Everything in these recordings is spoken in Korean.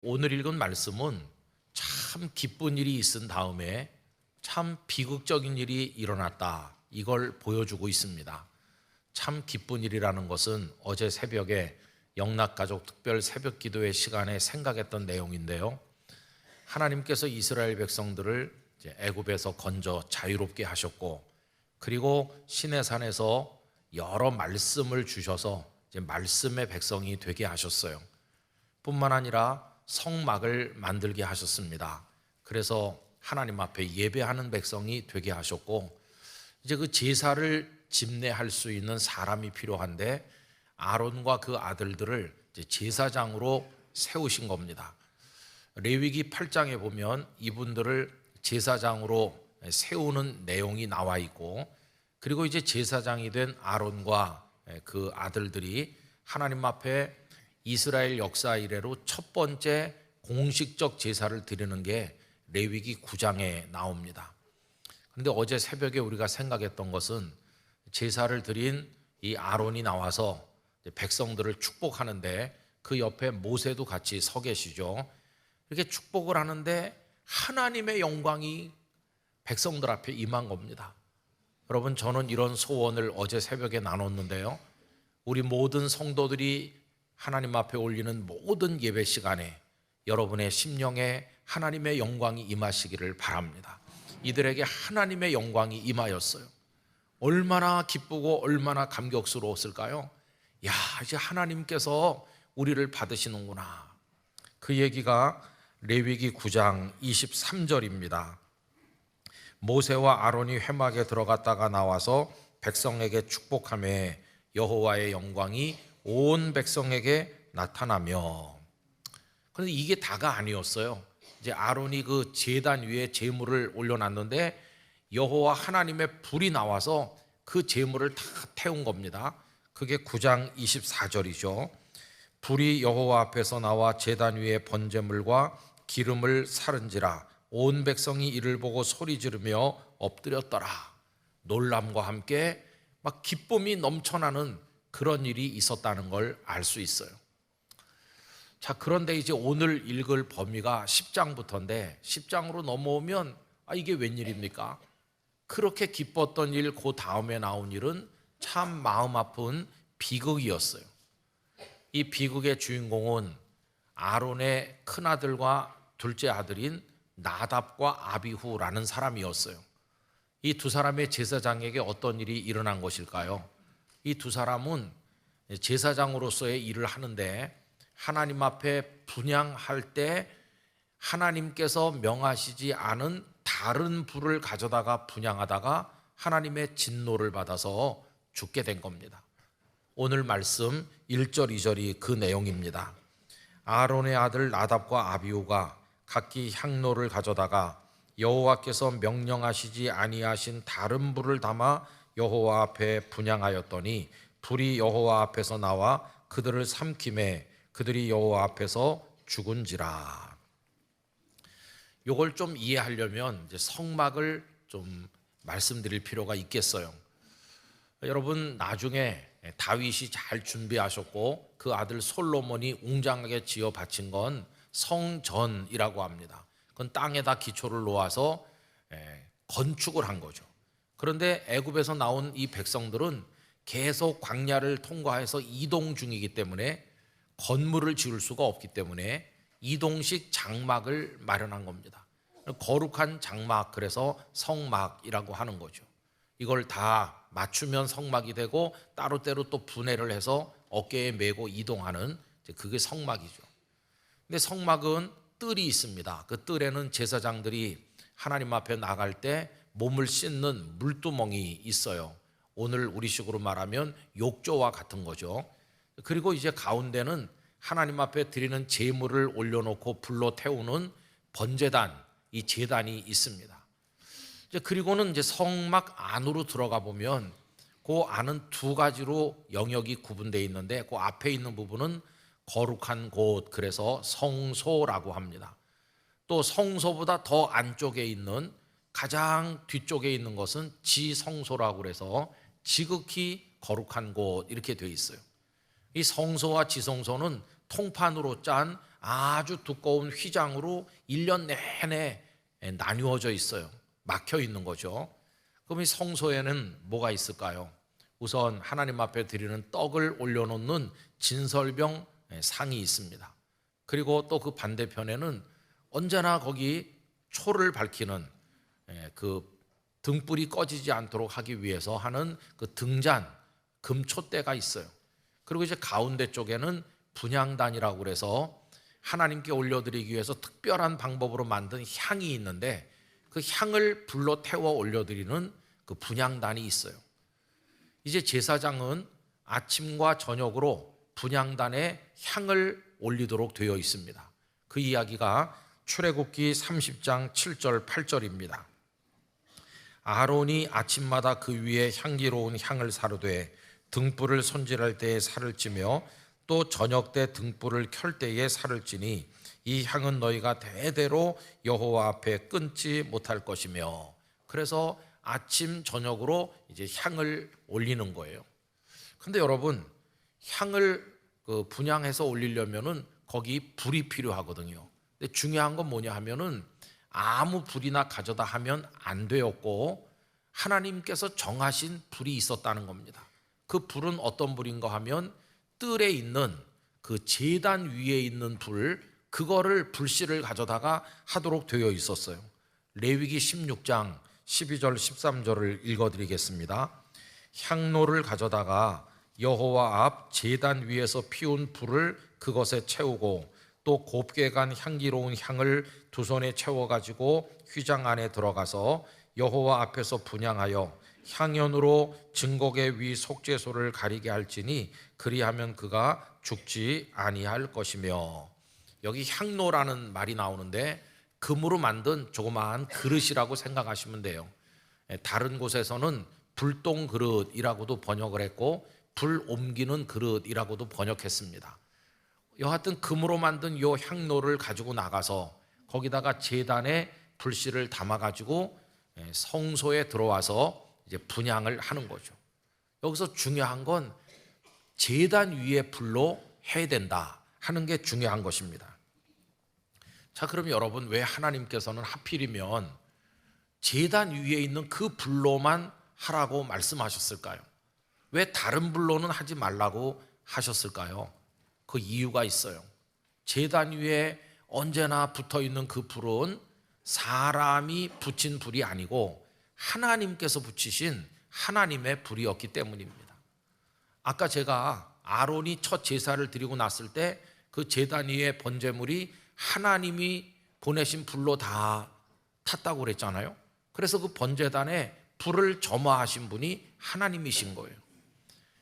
오늘 읽은 말씀은 참 기쁜 일이 있은 다음에 참 비극적인 일이 일어났다, 이걸 보여주고 있습니다. 참 기쁜 일이라는 것은 어제 새벽에 영락가족 특별 새벽 기도회 시간에 생각했던 내용인데요, 하나님께서 이스라엘 백성들을 애굽에서 건져 자유롭게 하셨고, 그리고 시내산에서 여러 말씀을 주셔서 말씀의 백성이 되게 하셨어요. 뿐만 아니라 성막을 만들게 하셨습니다. 그래서 하나님 앞에 예배하는 백성이 되게 하셨고, 이제 그 제사를 집례할 수 있는 사람이 필요한데 아론과 그 아들들을 제사장으로 세우신 겁니다. 레위기 8장에 보면 이분들을 제사장으로 세우는 내용이 나와 있고, 그리고 이제 제사장이 된 아론과 그 아들들이 하나님 앞에 이스라엘 역사 이래로 첫 번째 공식적 제사를 드리는 게 레위기 9장에 나옵니다. 그런데 어제 새벽에 우리가 생각했던 것은 제사를 드린 이 아론이 나와서 백성들을 축복하는데 그 옆에 모세도 같이 서 계시죠. 이렇게 축복을 하는데 하나님의 영광이 백성들 앞에 임한 겁니다. 여러분, 저는 이런 소원을 어제 새벽에 나눴는데요, 우리 모든 성도들이 하나님 앞에 올리는 모든 예배 시간에 여러분의 심령에 하나님의 영광이 임하시기를 바랍니다. 이들에게 하나님의 영광이 임하였어요. 얼마나 기쁘고 얼마나 감격스러웠을까요? 야, 이제 하나님께서 우리를 받으시는구나. 그 얘기가 레위기 9장 23절입니다. 모세와 아론이 회막에 들어갔다가 나와서 백성에게 축복하며 여호와의 영광이 온 백성에게 나타나며. 그런데 이게 다가 아니었어요. 이제 아론이 그 제단 위에 제물을 올려놨는데 여호와 하나님의 불이 나와서 그 제물을 다 태운 겁니다. 그게 9장 24절이죠. 불이 여호와 앞에서 나와 제단 위에 번제물과 기름을 사른지라 온 백성이 이를 보고 소리 지르며 엎드렸더라. 놀람과 함께 막 기쁨이 넘쳐나는 그런 일이 있었다는 걸 알 수 있어요. 자, 그런데 이제 오늘 읽을 범위가 10장부터인데 10장으로 넘어오면 이게 웬일입니까? 그렇게 기뻤던 일, 그 다음에 나온 일은 참 마음 아픈 비극이었어요. 이 비극의 주인공은 아론의 큰아들과 둘째 아들인 나답과 아비후라는 사람이었어요. 이 두 사람의 제사장에게 어떤 일이 일어난 것일까요? 이 두 사람은 제사장으로서의 일을 하는데 하나님 앞에 분향할 때 하나님께서 명하시지 않은 다른 불을 가져다가 분향하다가 하나님의 진노를 받아서 죽게 된 겁니다. 오늘 말씀 1절 2절이 그 내용입니다. 아론의 아들 나답과 아비후가 각기 향로를 가져다가 여호와께서 명령하시지 아니하신 다른 불을 담아 여호와 앞에 분향하였더니 불이 여호와 앞에서 나와 그들을 삼키매 그들이 여호와 앞에서 죽은지라. 요걸 좀 이해하려면 이제 성막을 좀 말씀드릴 필요가 있겠어요. 여러분, 나중에 다윗이 잘 준비하셨고 그 아들 솔로몬이 웅장하게 지어 바친 건 성전이라고 합니다. 그건 땅에다 기초를 놓아서 건축을 한 거죠. 그런데 애굽에서 나온 이 백성들은 계속 광야를 통과해서 이동 중이기 때문에 건물을 지을 수가 없기 때문에 이동식 장막을 마련한 겁니다. 거룩한 장막, 그래서 성막이라고 하는 거죠. 이걸 다 맞추면 성막이 되고 따로따로 또 분해를 해서 어깨에 메고 이동하는, 그게 성막이죠. 근데 성막은 뜰이 있습니다. 그 뜰에는 제사장들이 하나님 앞에 나갈 때 몸을 씻는 물두멍이 있어요. 오늘 우리식으로 말하면 욕조와 같은 거죠. 그리고 이제 가운데는 하나님 앞에 드리는 제물을 올려놓고 불로 태우는 번제단, 이 제단이 있습니다. 그리고는 이제 성막 안으로 들어가 보면 그 안은 두 가지로 영역이 구분되어 있는데 그 앞에 있는 부분은 거룩한 곳, 그래서 성소라고 합니다. 또 성소보다 더 안쪽에 있는 가장 뒤쪽에 있는 것은 지성소라고 그래서 지극히 거룩한 곳, 이렇게 되어 있어요. 이 성소와 지성소는 통판으로 짠 아주 두꺼운 휘장으로 1년 내내 나뉘어져 있어요. 막혀 있는 거죠. 그럼 이 성소에는 뭐가 있을까요? 우선 하나님 앞에 드리는 떡을 올려놓는 진설병 상이 있습니다. 그리고 또 그 반대편에는 언제나 거기 초를 밝히는 그 등불이 꺼지지 않도록 하기 위해서 하는 그 등잔 금초대가 있어요. 그리고 이제 가운데 쪽에는 분향단이라고 그래서 하나님께 올려드리기 위해서 특별한 방법으로 만든 향이 있는데 그 향을 불로 태워 올려드리는 그 분향단이 있어요. 이제 제사장은 아침과 저녁으로 분향단에 향을 올리도록 되어 있습니다. 그 이야기가 출애굽기 30장 7절 8절입니다. 아론이 아침마다 그 위에 향기로운 향을 사르되 등불을 손질할 때에 살을 찌며 또 저녁 때 등불을 켤 때에 살을 찌니 이 향은 너희가 대대로 여호와 앞에 끊지 못할 것이며. 그래서 아침 저녁으로 이제 향을 올리는 거예요. 근데 여러분, 향을 분향해서 올리려면은 거기 불이 필요하거든요. 근데 중요한 건 뭐냐 하면은 아무 불이나 가져다 하면 안 되었고 하나님께서 정하신 불이 있었다는 겁니다. 그 불은 어떤 불인가 하면 뜰에 있는 그 제단 위에 있는 불, 그거를 불씨를 가져다가 하도록 되어 있었어요. 레위기 16장 12절 13절을 읽어드리겠습니다. 향로를 가져다가 여호와 앞 제단 위에서 피운 불을 그것에 채우고 또 곱게 간 향기로운 향을 두 손에 채워가지고 휘장 안에 들어가서 여호와 앞에서 분향하여 향연으로 증거계 위 속죄소를 가리게 할지니 그리하면 그가 죽지 아니할 것이며. 여기 향로라는 말이 나오는데 금으로 만든 조그마한 그릇이라고 생각하시면 돼요. 다른 곳에서는 불똥 그릇이라고도 번역을 했고 불 옮기는 그릇이라고도 번역했습니다. 여하튼 금으로 만든 요 향로를 가지고 나가서 거기다가 제단에 불씨를 담아가지고 성소에 들어와서 이제 분향을 하는 거죠. 여기서 중요한 건 제단 위에 불로 해야 된다 하는 게 중요한 것입니다. 자, 그럼 여러분, 왜 하나님께서는 하필이면 제단 위에 있는 그 불로만 하라고 말씀하셨을까요? 왜 다른 불로는 하지 말라고 하셨을까요? 그 이유가 있어요. 제단 위에 언제나 붙어 있는 그 불은 사람이 붙인 불이 아니고 하나님께서 붙이신 하나님의 불이었기 때문입니다. 아까 제가 아론이 첫 제사를 드리고 났을 때 그 제단 위에 번제물이 하나님이 보내신 불로 다 탔다고 그랬잖아요. 그래서 그 번제단에 불을 점화하신 분이 하나님이신 거예요.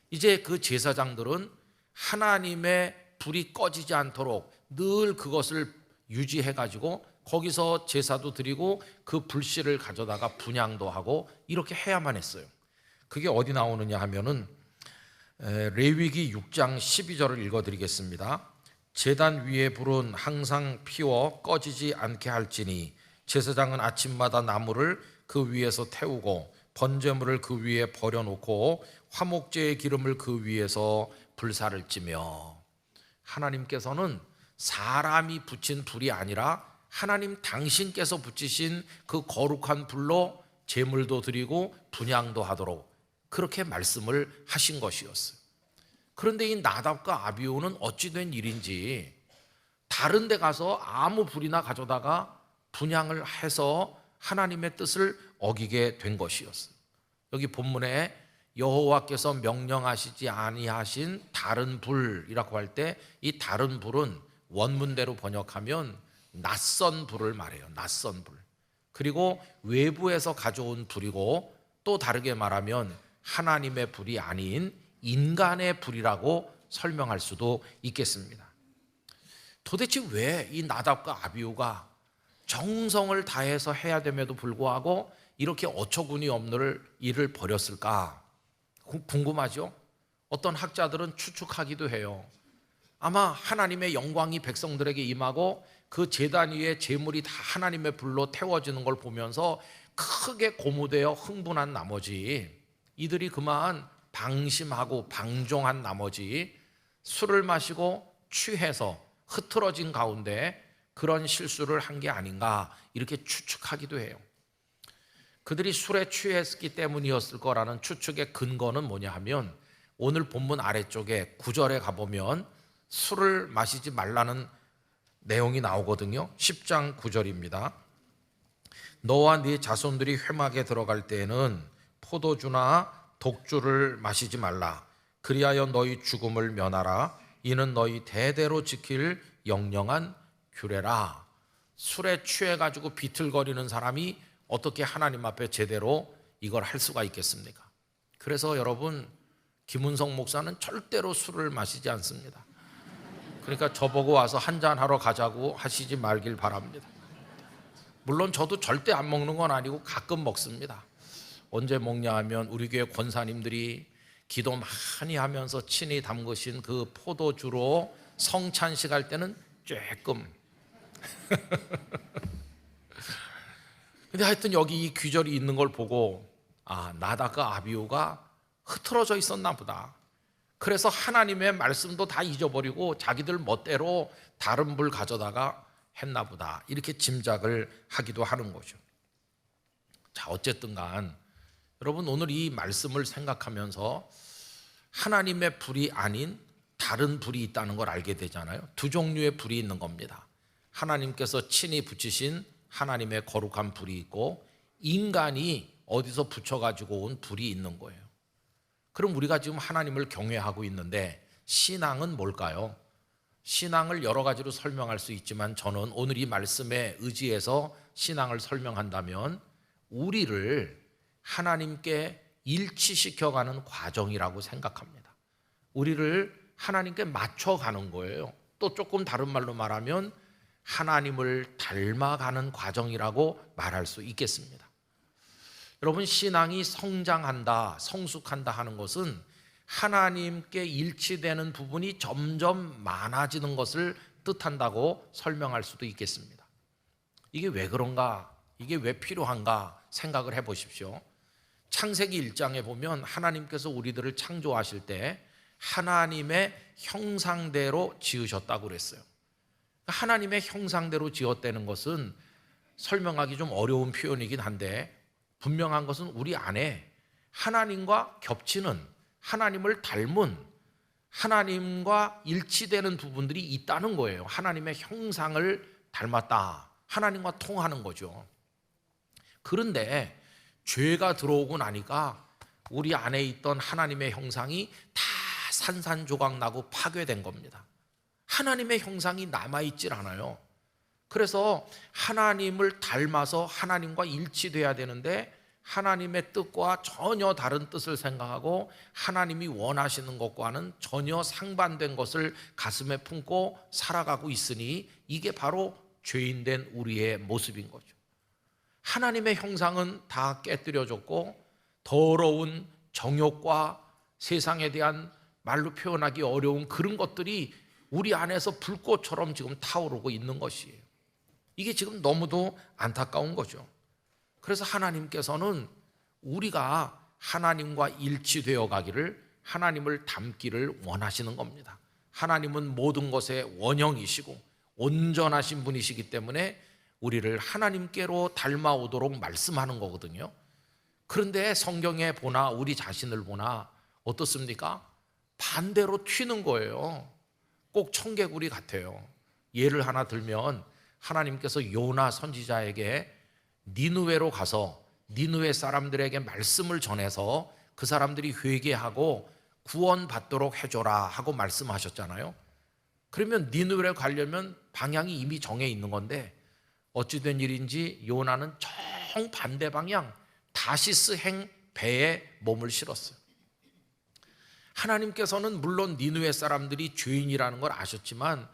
이제 그 제사장들은 하나님의 불이 꺼지지 않도록 늘 그것을 유지해가지고 거기서 제사도 드리고 그 불씨를 가져다가 분향도 하고 이렇게 해야만 했어요. 그게 어디 나오느냐 하면은 레위기 6장 12절을 읽어드리겠습니다. 제단 위에 불은 항상 피워 꺼지지 않게 할지니 제사장은 아침마다 나무를 그 위에서 태우고 번제물을 그 위에 버려놓고 화목제의 기름을 그 위에서 불사를 찌며. 하나님께서는 사람이 붙인 불이 아니라 하나님 당신께서 붙이신 그 거룩한 불로 제물도 드리고 분향도 하도록 그렇게 말씀을 하신 것이었어요. 그런데 이 나답과 아비후는 어찌 된 일인지 다른 데 가서 아무 불이나 가져다가 분향을 해서 하나님의 뜻을 어기게 된 것이었어요. 여기 본문에 여호와께서 명령하시지 아니하신 다른 불이라고 할 때 이 다른 불은 원문대로 번역하면 낯선 불을 말해요. 낯선 불. 그리고 외부에서 가져온 불이고 또 다르게 말하면 하나님의 불이 아닌 인간의 불이라고 설명할 수도 있겠습니다. 도대체 왜 이 나답과 아비후가 정성을 다해서 해야 됨에도 불구하고 이렇게 어처구니 없는 일을 벌였을까? 궁금하죠? 어떤 학자들은 추측하기도 해요. 아마 하나님의 영광이 백성들에게 임하고 그 제단 위에 제물이 다 하나님의 불로 태워지는 걸 보면서 크게 고무되어 흥분한 나머지 이들이 그만 방심하고 방종한 나머지 술을 마시고 취해서 흐트러진 가운데 그런 실수를 한 게 아닌가 이렇게 추측하기도 해요. 그들이 술에 취했기 때문이었을 거라는 추측의 근거는 뭐냐 하면 오늘 본문 아래쪽에 9절에 가보면 술을 마시지 말라는 내용이 나오거든요. 10장 9절입니다. 너와 네 자손들이 회막에 들어갈 때에는 포도주나 독주를 마시지 말라. 그리하여 너희 죽음을 면하라. 이는 너희 대대로 지킬 영영한 규례라. 술에 취해가지고 비틀거리는 사람이 어떻게 하나님 앞에 제대로 이걸 할 수가 있겠습니까? 그래서 여러분, 김은성 목사는 절대로 술을 마시지 않습니다. 그러니까 저보고 와서 한잔하러 가자고 하시지 말길 바랍니다. 물론 저도 절대 안 먹는 건 아니고 가끔 먹습니다. 언제 먹냐 하면 우리 교회 권사님들이 기도 많이 하면서 친히 담그신 그 포도주로 성찬식 할 때는 조금. 근데 하여튼 여기 이 귀절이 있는 걸 보고 나다가 아비후가 흐트러져 있었나 보다. 그래서 하나님의 말씀도 다 잊어버리고 자기들 멋대로 다른 불 가져다가 했나 보다 이렇게 짐작을 하기도 하는 거죠. 자, 어쨌든 간 여러분 오늘 이 말씀을 생각하면서 하나님의 불이 아닌 다른 불이 있다는 걸 알게 되잖아요. 두 종류의 불이 있는 겁니다. 하나님께서 친히 붙이신 하나님의 거룩한 불이 있고 인간이 어디서 붙여가지고 온 불이 있는 거예요. 그럼 우리가 지금 하나님을 경외하고 있는데 신앙은 뭘까요? 신앙을 여러 가지로 설명할 수 있지만 저는 오늘 이 말씀에 의지해서 신앙을 설명한다면 우리를 하나님께 일치시켜가는 과정이라고 생각합니다. 우리를 하나님께 맞춰가는 거예요. 또 조금 다른 말로 말하면 하나님을 닮아가는 과정이라고 말할 수 있겠습니다. 여러분, 신앙이 성장한다, 성숙한다 하는 것은 하나님께 일치되는 부분이 점점 많아지는 것을 뜻한다고 설명할 수도 있겠습니다. 이게 왜 그런가? 이게 왜 필요한가 생각을 해보십시오. 창세기 1장에 보면 하나님께서 우리들을 창조하실 때 하나님의 형상대로 지으셨다고 그랬어요. 하나님의 형상대로 지었다는 것은 설명하기 좀 어려운 표현이긴 한데 분명한 것은 우리 안에 하나님과 겹치는, 하나님을 닮은, 하나님과 일치되는 부분들이 있다는 거예요. 하나님의 형상을 닮았다. 하나님과 통하는 거죠. 그런데 죄가 들어오고 나니까 우리 안에 있던 하나님의 형상이 다 산산조각 나고 파괴된 겁니다. 하나님의 형상이 남아있질 않아요. 그래서 하나님을 닮아서 하나님과 일치돼야 되는데 하나님의 뜻과 전혀 다른 뜻을 생각하고 하나님이 원하시는 것과는 전혀 상반된 것을 가슴에 품고 살아가고 있으니 이게 바로 죄인된 우리의 모습인 거죠. 하나님의 형상은 다 깨뜨려졌고 더러운 정욕과 세상에 대한 말로 표현하기 어려운 그런 것들이 우리 안에서 불꽃처럼 지금 타오르고 있는 것이에요. 이게 지금 너무도 안타까운 거죠. 그래서 하나님께서는 우리가 하나님과 일치되어 가기를, 하나님을 닮기를 원하시는 겁니다. 하나님은 모든 것의 원형이시고 온전하신 분이시기 때문에 우리를 하나님께로 닮아오도록 말씀하는 거거든요. 그런데 성경에 보나 우리 자신을 보나 어떻습니까? 반대로 튀는 거예요. 꼭 청개구리 같아요. 예를 하나 들면 하나님께서 요나 선지자에게 니느웨로 가서 니느웨 사람들에게 말씀을 전해서 그 사람들이 회개하고 구원받도록 해줘라 하고 말씀하셨잖아요. 그러면 니느웨로 가려면 방향이 이미 정해 있는 건데 어찌된 일인지 요나는 정반대 방향 다시스행 배에 몸을 실었어요. 하나님께서는 물론 니느웨 사람들이 죄인이라는 걸 아셨지만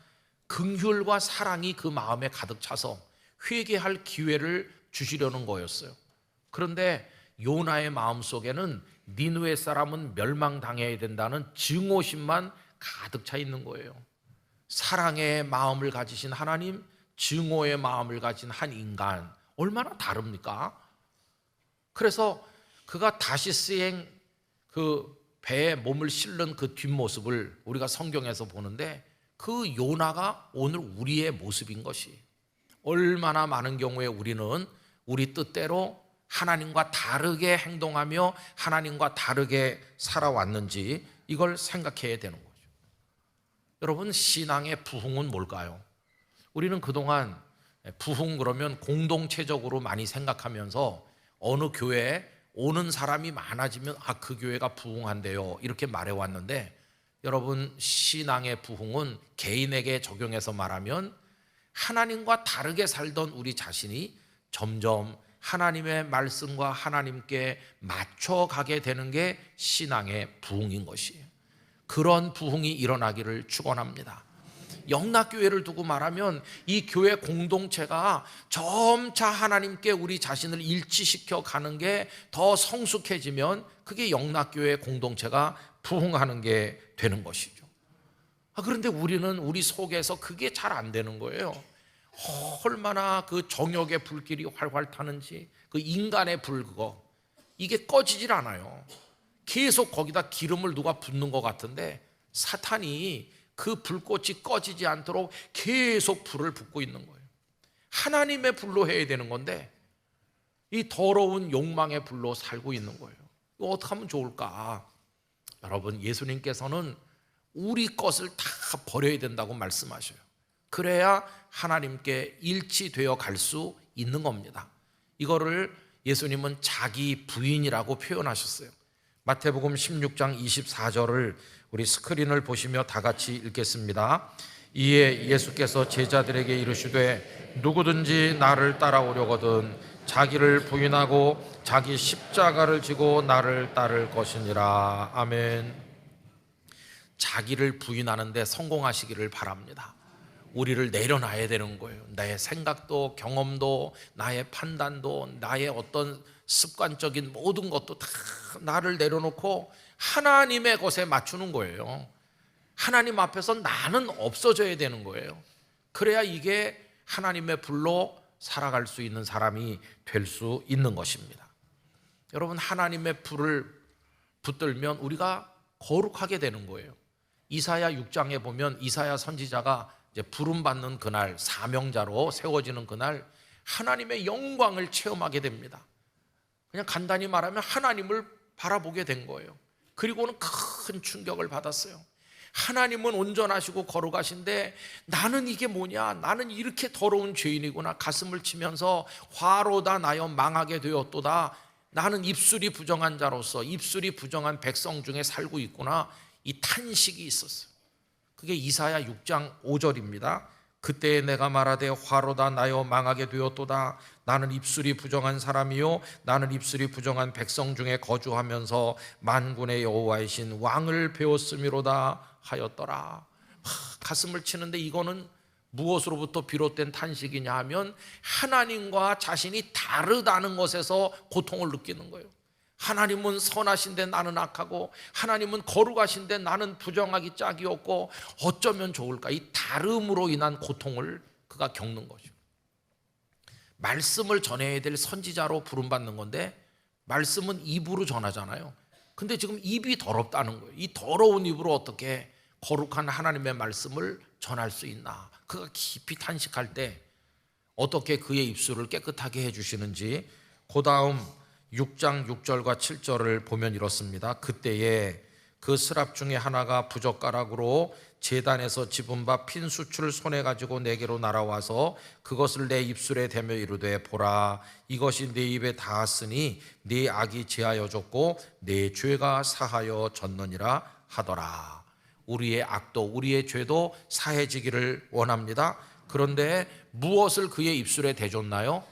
긍휼과 사랑이 그 마음에 가득 차서 회개할 기회를 주시려는 거였어요. 그런데 요나의 마음속에는 니느웨 사람은 멸망당해야 된다는 증오심만 가득 차 있는 거예요. 사랑의 마음을 가지신 하나님, 증오의 마음을 가진 한 인간, 얼마나 다릅니까? 그래서 그가 다시스행 그 배에 몸을 실는 그 뒷모습을 우리가 성경에서 보는데 그 요나가 오늘 우리의 모습인 것이, 얼마나 많은 경우에 우리는 우리 뜻대로 하나님과 다르게 행동하며 하나님과 다르게 살아왔는지 이걸 생각해야 되는 거죠. 여러분, 신앙의 부흥은 뭘까요? 우리는 그동안 부흥 그러면 공동체적으로 많이 생각하면서 어느 교회에 오는 사람이 많아지면 그 교회가 부흥한대요 이렇게 말해왔는데, 여러분, 신앙의 부흥은 개인에게 적용해서 말하면 하나님과 다르게 살던 우리 자신이 점점 하나님의 말씀과 하나님께 맞춰가게 되는 게 신앙의 부흥인 것이에요. 그런 부흥이 일어나기를 축원합니다. 영락교회를 두고 말하면 이 교회 공동체가 점차 하나님께 우리 자신을 일치시켜 가는 게 더 성숙해지면 그게 영락교회 공동체가 부흥하는 게 되는 것이죠. 그런데 우리는 우리 속에서 그게 잘 안 되는 거예요. 얼마나 그 정욕의 불길이 활활 타는지, 그 인간의 불 이게 꺼지질 않아요. 계속 거기다 기름을 누가 붓는 것 같은데 사탄이 그 불꽃이 꺼지지 않도록 계속 불을 붓고 있는 거예요. 하나님의 불로 해야 되는 건데 이 더러운 욕망의 불로 살고 있는 거예요. 이거 어떻게 하면 좋을까? 여러분, 예수님께서는 우리 것을 다 버려야 된다고 말씀하셔요. 그래야 하나님께 일치되어 갈 수 있는 겁니다. 이거를 예수님은 자기 부인이라고 표현하셨어요. 마태복음 16장 24절을 우리 스크린을 보시며 다 같이 읽겠습니다. 이에 예수께서 제자들에게 이르시되 누구든지 나를 따라오려거든 자기를 부인하고 자기 십자가를 지고 나를 따를 것이니라. 아멘. 자기를 부인하는데 성공하시기를 바랍니다. 우리를 내려놔야 되는 거예요. 나의 생각도 경험도 나의 판단도 나의 어떤 습관적인 모든 것도 다 나를 내려놓고 하나님의 것에 맞추는 거예요. 하나님 앞에서 나는 없어져야 되는 거예요. 그래야 이게 하나님의 불로 살아갈 수 있는 사람이 될 수 있는 것입니다. 여러분, 하나님의 불을 붙들면 우리가 거룩하게 되는 거예요. 이사야 6장에 보면 이사야 선지자가 이제 부름받는 그날, 사명자로 세워지는 그날 하나님의 영광을 체험하게 됩니다. 그냥 간단히 말하면 하나님을 바라보게 된 거예요. 그리고는 큰 충격을 받았어요. 하나님은 온전하시고 거룩하신데 나는 이게 뭐냐, 나는 이렇게 더러운 죄인이구나 가슴을 치면서 화로다 나여 망하게 되었도다. 나는 입술이 부정한 자로서 입술이 부정한 백성 중에 살고 있구나. 이 탄식이 있었어요. 그게 이사야 6장 5절입니다. 그때 내가 말하되 화로다 나여 망하게 되었도다. 나는 입술이 부정한 사람이요 나는 입술이 부정한 백성 중에 거주하면서 만군의 여호와이신 왕을 배웠음이로다 하였더라. 가슴을 치는데 이거는 무엇으로부터 비롯된 탄식이냐 하면 하나님과 자신이 다르다는 것에서 고통을 느끼는 거예요. 하나님은 선하신데 나는 악하고 하나님은 거룩하신데 나는 부정하기 짝이 없고 어쩌면 좋을까? 이 다름으로 인한 고통을 그가 겪는 거죠. 말씀을 전해야 될 선지자로 부름받는 건데 말씀은 입으로 전하잖아요. 근데 지금 입이 더럽다는 거예요. 이 더러운 입으로 어떻게 거룩한 하나님의 말씀을 전할 수 있나? 그가 깊이 탄식할 때 어떻게 그의 입술을 깨끗하게 해주시는지 그 다음 6장 6절과 7절을 보면 이렇습니다. 그때에 그 스랍 중에 하나가 부젓가락으로 제단에서 집은 바 핀 수출 손에 가지고 내게로 날아와서 그것을 내 입술에 대며 이르되 보라 이것이 내 입에 닿았으니 네 악이 제하여 졌고 네 죄가 사하여 졌느니라 하더라. 우리의 악도 우리의 죄도 사해지기를 원합니다. 그런데 무엇을 그의 입술에 대줬나요?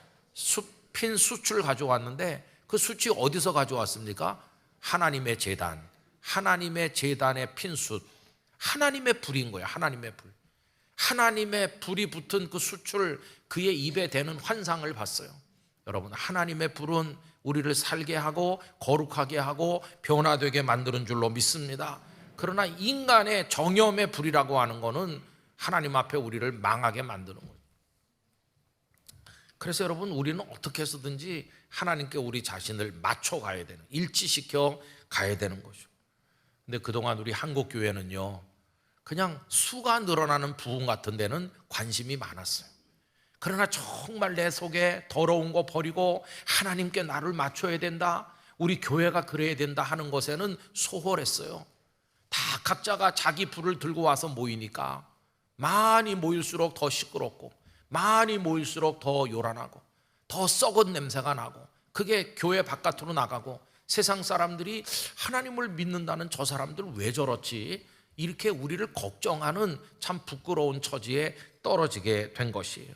핀 숯을 가져왔는데 그 숯이 어디서 가져왔습니까? 하나님의 제단, 하나님의 제단의 핀 숯, 하나님의 불인 거예요. 하나님의 불. 하나님의 불이 붙은 그 숯을 그의 입에 대는 환상을 봤어요. 여러분, 하나님의 불은 우리를 살게 하고 거룩하게 하고 변화되게 만드는 줄로 믿습니다. 그러나 인간의 정염의 불이라고 하는 것은 하나님 앞에 우리를 망하게 만드는 거예요. 그래서 여러분, 우리는 어떻게 해서든지 하나님께 우리 자신을 맞춰 가야 되는, 일치시켜 가야 되는 거죠. 근데 그동안 우리 한국교회는요, 그냥 수가 늘어나는 부흥 같은 데는 관심이 많았어요. 그러나 정말 내 속에 더러운 거 버리고 하나님께 나를 맞춰야 된다, 우리 교회가 그래야 된다 하는 것에는 소홀했어요. 다 각자가 자기 불을 들고 와서 모이니까 많이 모일수록 더 시끄럽고, 많이 모일수록 더 요란하고, 더 썩은 냄새가 나고, 그게 교회 바깥으로 나가고, 세상 사람들이 하나님을 믿는다는 저 사람들 왜 저렇지, 이렇게 우리를 걱정하는 참 부끄러운 처지에 떨어지게 된 것이에요.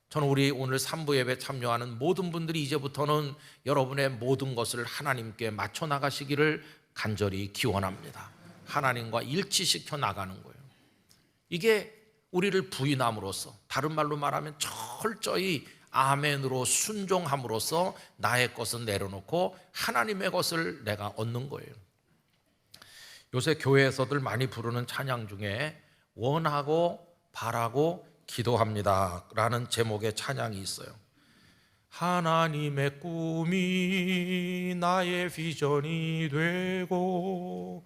저는 우리 오늘 3부 예배 참여하는 모든 분들이 이제부터는 여러분의 모든 것을 하나님께 맞춰 나가시기를 간절히 기원합니다. 하나님과 일치시켜 나가는 거예요. 이게 우리를 부인함으로써, 다른 말로 말하면 철저히 아멘으로 순종함으로써 나의 것은 내려놓고 하나님의 것을 내가 얻는 거예요. 요새 교회에서들 많이 부르는 찬양 중에 원하고 바라고 기도합니다 라는 제목의 찬양이 있어요. 하나님의 꿈이 나의 비전이 되고,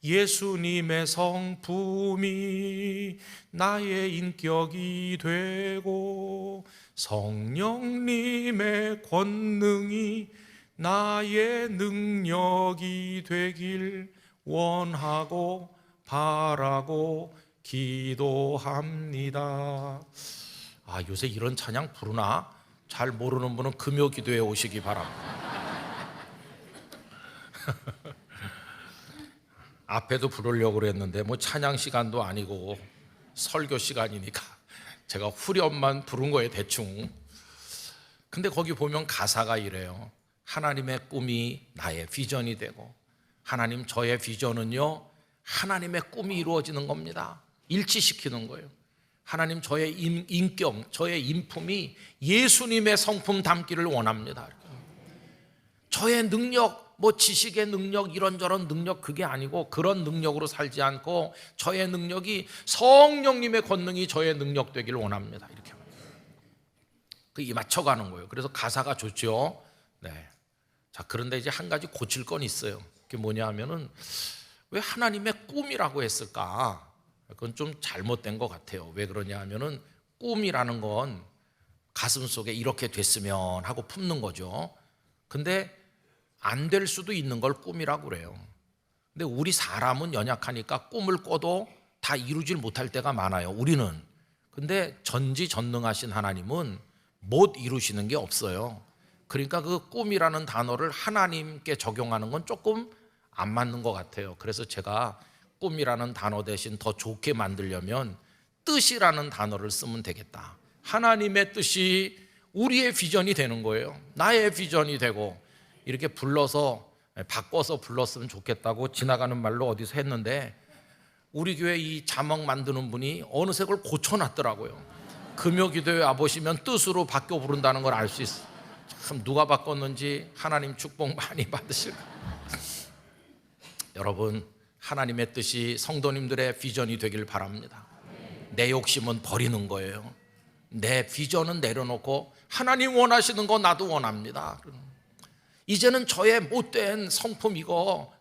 예수님의 성품이 나의 인격이 되고, 성령님의 권능이 나의 능력이 되길 원하고 바라고 기도합니다. 요새 이런 찬양 부르나? 잘 모르는 분은 금요 기도에 오시기 바랍니다. 앞에도 부르려고 그랬는데 뭐 찬양 시간도 아니고 설교 시간이니까 제가 후렴만 부른 거예요, 대충. 근데 거기 보면 가사가 이래요. 하나님의 꿈이 나의 비전이 되고, 하나님 저의 비전은요 하나님의 꿈이 이루어지는 겁니다. 일치시키는 거예요. 하나님 저의 인격, 저의 인품이 예수님의 성품 담기를 원합니다. 저의 능력, 뭐 지식의 능력, 이런저런 능력, 그게 아니고 그런 능력으로 살지 않고 저의 능력이 성령님의 권능이 저의 능력 되기를 원합니다. 이렇게 이 맞춰가는 거예요. 그래서 가사가 좋죠. 네. 자, 그런데 이제 한 가지 고칠 건 있어요. 그게 뭐냐 하면은 왜 하나님의 꿈이라고 했을까? 그건 좀 잘못된 것 같아요. 왜 그러냐 하면은 꿈이라는 건 가슴 속에 이렇게 됐으면 하고 품는 거죠. 근데 안 될 수도 있는 걸 꿈이라고 그래요. 근데 우리 사람은 연약하니까 꿈을 꿔도 다 이루질 못할 때가 많아요, 우리는. 근데 전지전능하신 하나님은 못 이루시는 게 없어요. 그러니까 그 꿈이라는 단어를 하나님께 적용하는 건 조금 안 맞는 것 같아요. 그래서 제가 꿈이라는 단어 대신 더 좋게 만들려면 뜻이라는 단어를 쓰면 되겠다. 하나님의 뜻이 우리의 비전이 되는 거예요. 나의 비전이 되고, 이렇게 바꿔서 불렀으면 좋겠다고 지나가는 말로 어디서 했는데, 우리 교회 이 자막 만드는 분이 어느새 그걸 고쳐놨더라고요. 금요기도에 와보시면 뜻으로 바뀌어 부른다는 걸 알 수 있어요. 참 누가 바꿨는지 하나님 축복 많이 받으실 거예요. 여러분, 하나님의 뜻이 성도님들의 비전이 되길 바랍니다. 내 욕심은 버리는 거예요. 내 비전은 내려놓고 하나님 원하시는 거 나도 원합니다. 이제는 저의 못된 성품 이거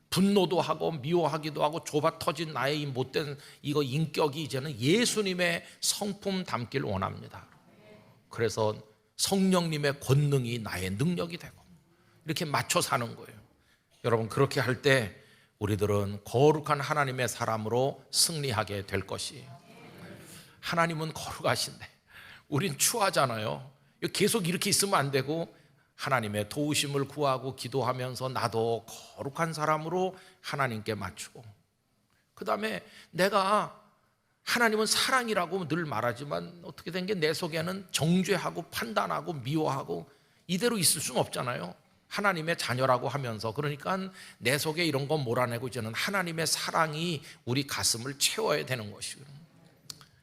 분노도 하고 미워하기도 하고 좁아 터진 나의 이 못된 이거 인격이 이제는 예수님의 성품 담길 원합니다. 그래서 성령님의 권능이 나의 능력이 되고 이렇게 맞춰 사는 거예요. 여러분, 그렇게 할 때 우리들은 거룩한 하나님의 사람으로 승리하게 될 것이에요. 하나님은 거룩하신데 우린 추하잖아요. 계속 이렇게 있으면 안 되고 하나님의 도우심을 구하고 기도하면서 나도 거룩한 사람으로 하나님께 맞추고, 그 다음에 내가 하나님은 사랑이라고 늘 말하지만 어떻게 된 게 내 속에는 정죄하고 판단하고 미워하고 이대로 있을 수는 없잖아요. 하나님의 자녀라고 하면서. 그러니까 내 속에 이런 거 몰아내고 이제는 하나님의 사랑이 우리 가슴을 채워야 되는 것이고,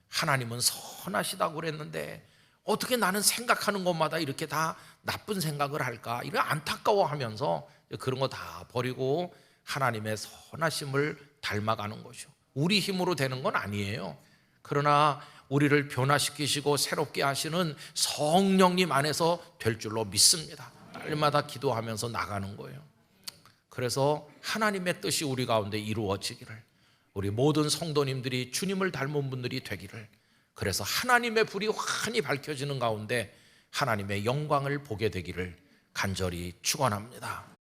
하나님은 선하시다고 그랬는데 어떻게 나는 생각하는 것마다 이렇게 다 나쁜 생각을 할까, 이런 안타까워하면서 그런 거 다 버리고 하나님의 선하심을 닮아가는 것이죠. 우리 힘으로 되는 건 아니에요. 그러나 우리를 변화시키시고 새롭게 하시는 성령님 안에서 될 줄로 믿습니다. 날마다 기도하면서 나가는 거예요. 그래서 하나님의 뜻이 우리 가운데 이루어지기를, 우리 모든 성도님들이 주님을 닮은 분들이 되기를, 그래서 하나님의 불이 환히 밝혀지는 가운데 하나님의 영광을 보게 되기를 간절히 축원합니다.